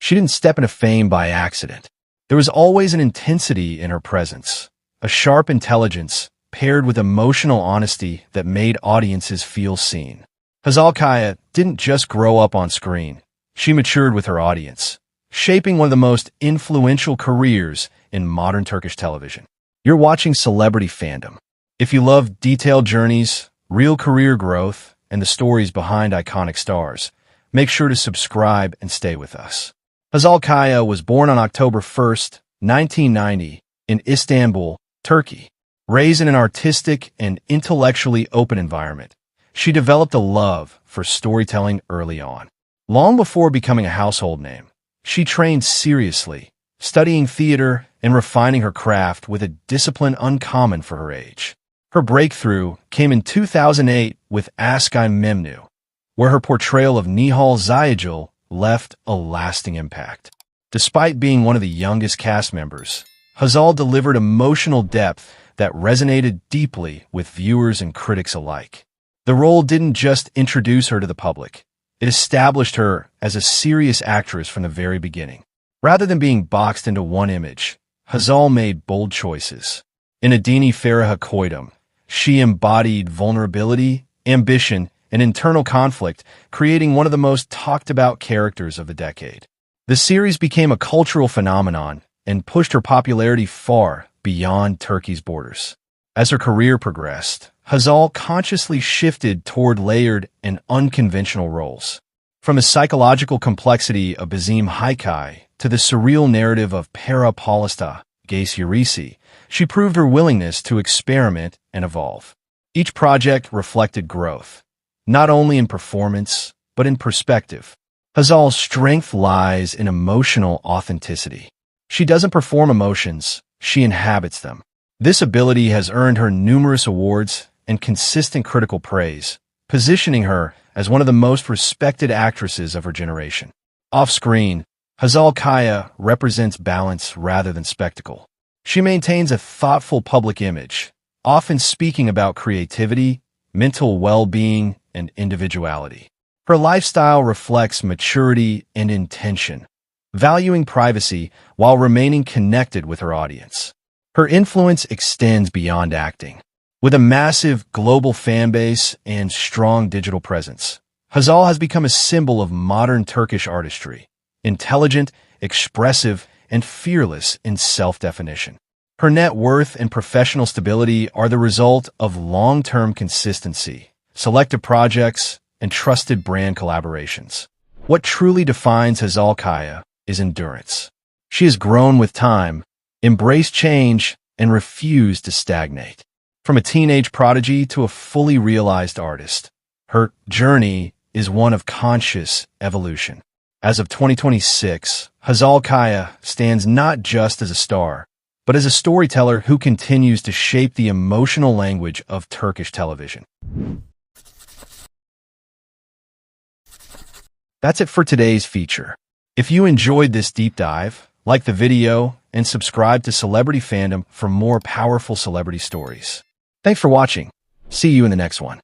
She didn't step into fame by accident. There was always an intensity in her presence, a sharp intelligence paired with emotional honesty that made audiences feel seen. Hazal Kaya didn't just grow up on screen. She matured with her audience, shaping one of the most influential careers in modern Turkish television. You're watching Celebrity Fandom. If you love detailed journeys, real career growth, and the stories behind iconic stars, make sure to subscribe and stay with us. Hazal Kaya was born on October 1, 1990, in Istanbul, Turkey. Raised in an artistic and intellectually open environment, she developed a love for storytelling early on. Long before becoming a household name, she trained seriously, studying theater and refining her craft with a discipline uncommon for her age. Her breakthrough came in 2008 with Aşk-ı Memnu, where her portrayal of Nihal Ziyagil left a lasting impact. Despite being one of the youngest cast members, Hazal delivered emotional depth that resonated deeply with viewers and critics alike. The role didn't just introduce her to the public, it established her as a serious actress from the very beginning. Rather than being boxed into one image, Hazal made bold choices. In Adini Feraha Koydum, she embodied vulnerability, ambition, and internal conflict, creating one of the most talked-about characters of the decade. The series became a cultural phenomenon and pushed her popularity far beyond Turkey's borders. As her career progressed, Hazal consciously shifted toward layered and unconventional roles. From the psychological complexity of Bizim Hikay to the surreal narrative of Para Polista, Gace Yurisi, she proved her willingness to experiment and evolve. Each project reflected growth, not only in performance, but in perspective. Hazal's strength lies in emotional authenticity. She doesn't perform emotions, she inhabits them. This ability has earned her numerous awards and consistent critical praise, positioning her as one of the most respected actresses of her generation. Off-screen, Hazal Kaya represents balance rather than spectacle. She maintains a thoughtful public image, often speaking about creativity, mental well-being, and individuality. Her lifestyle reflects maturity and intention, valuing privacy while remaining connected with her audience. Her influence extends beyond acting. With a massive global fan base and strong digital presence, Hazal has become a symbol of modern Turkish artistry, intelligent, expressive, and fearless in self-definition. Her net worth and professional stability are the result of long-term consistency, selective projects, and trusted brand collaborations. What truly defines Hazal Kaya is endurance. She has grown with time, embraced change, and refused to stagnate. From a teenage prodigy to a fully realized artist, her journey is one of conscious evolution. As of 2026, Hazal Kaya stands not just as a star, but as a storyteller who continues to shape the emotional language of Turkish television. That's it for today's feature. If you enjoyed this deep dive, like the video and subscribe to Celebrity Fandom for more powerful celebrity stories. Thanks for watching. See you in the next one.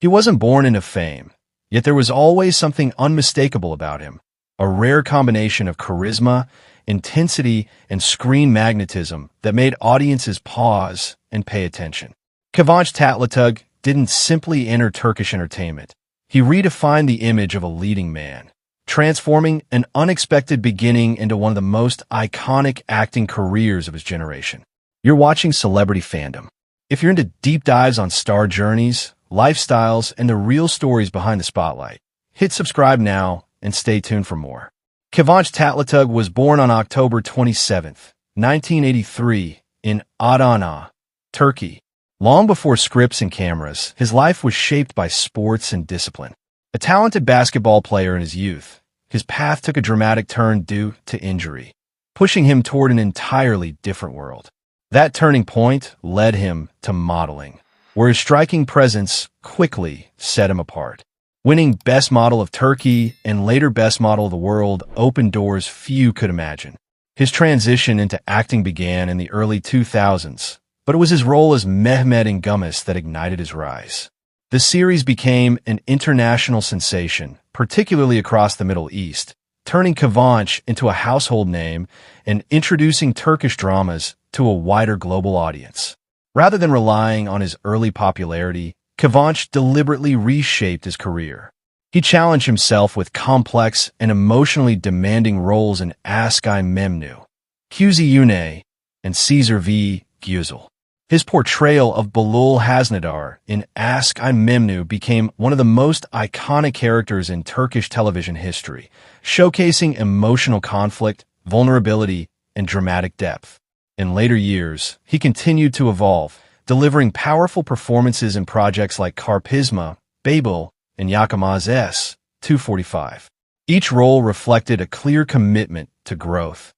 He wasn't born into fame, yet there was always something unmistakable about him, a rare combination of charisma, intensity, and screen magnetism that made audiences pause and pay attention. Kıvanç Tatlıtuğ didn't simply enter Turkish entertainment. He redefined the image of a leading man, transforming an unexpected beginning into one of the most iconic acting careers of his generation. You're watching Celebrity Fandom. If you're into deep dives on star journeys, lifestyles, and the real stories behind the spotlight, hit subscribe now and stay tuned for more. Kıvanç Tatlıtuğ was born on October 27, 1983, in Adana, Turkey. Long before scripts and cameras, his life was shaped by sports and discipline. A talented basketball player in his youth, his path took a dramatic turn due to injury, pushing him toward an entirely different world. That turning point led him to modeling, where his striking presence quickly set him apart. Winning Best Model of Turkey and later Best Model of the World opened doors few could imagine. His transition into acting began in the early 2000s, but it was his role as Mehmet in Gummis that ignited his rise. The series became an international sensation, particularly across the Middle East, turning Kıvanç into a household name and introducing Turkish dramas to a wider global audience. Rather than relying on his early popularity, Kıvanç deliberately reshaped his career. He challenged himself with complex and emotionally demanding roles in Aşk-ı Memnu, Kuzey Güney, and Caesar v. Güzel. His portrayal of Belul Hasnadar in Aşk-ı Memnu became one of the most iconic characters in Turkish television history, showcasing emotional conflict, vulnerability, and dramatic depth. In later years, he continued to evolve, delivering powerful performances in projects like Karpizma, Babel, and Yakamaz S. 245. Each role reflected a clear commitment to growth,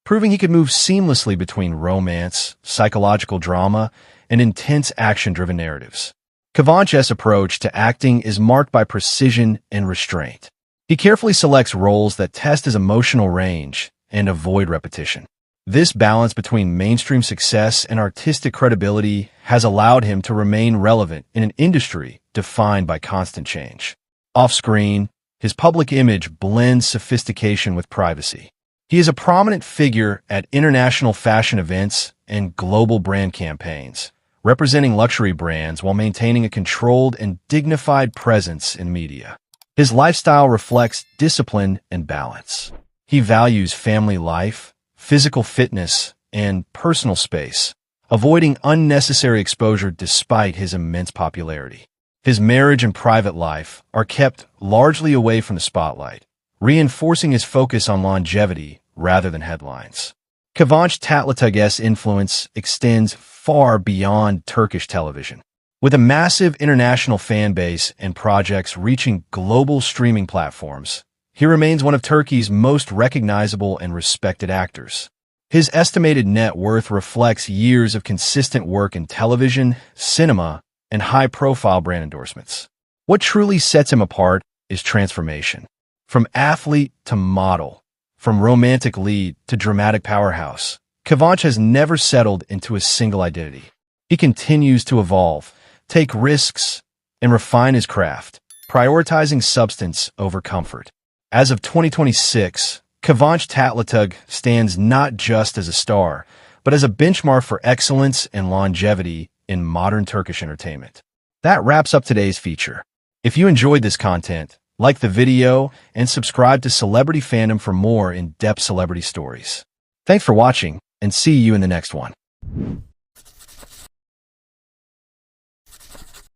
proving he could move seamlessly between romance, psychological drama, and intense action-driven narratives. Kıvanç's approach to acting is marked by precision and restraint. He carefully selects roles that test his emotional range and avoid repetition. This balance between mainstream success and artistic credibility has allowed him to remain relevant in an industry defined by constant change. Off-screen, his public image blends sophistication with privacy. He is a prominent figure at international fashion events and global brand campaigns, representing luxury brands while maintaining a controlled and dignified presence in media. His lifestyle reflects discipline and balance. He values family life, physical fitness, and personal space, avoiding unnecessary exposure despite his immense popularity. His marriage and private life are kept largely away from the spotlight, reinforcing his focus on longevity rather than headlines. Kıvanç Tatlıtuğ's influence extends far beyond Turkish television. With a massive international fan base and projects reaching global streaming platforms, he remains one of Turkey's most recognizable and respected actors. His estimated net worth reflects years of consistent work in television, cinema, and high-profile brand endorsements. What truly sets him apart is transformation. From athlete to model, from romantic lead to dramatic powerhouse, Kıvanç has never settled into a single identity. He continues to evolve, take risks, and refine his craft, prioritizing substance over comfort. As of 2026, Kıvanç Tatlıtuğ stands not just as a star, but as a benchmark for excellence and longevity in modern Turkish entertainment. That wraps up today's feature. If you enjoyed this content, like the video and subscribe to Celebrity Fandom for more in-depth celebrity stories. Thanks for watching, and see you in the next one.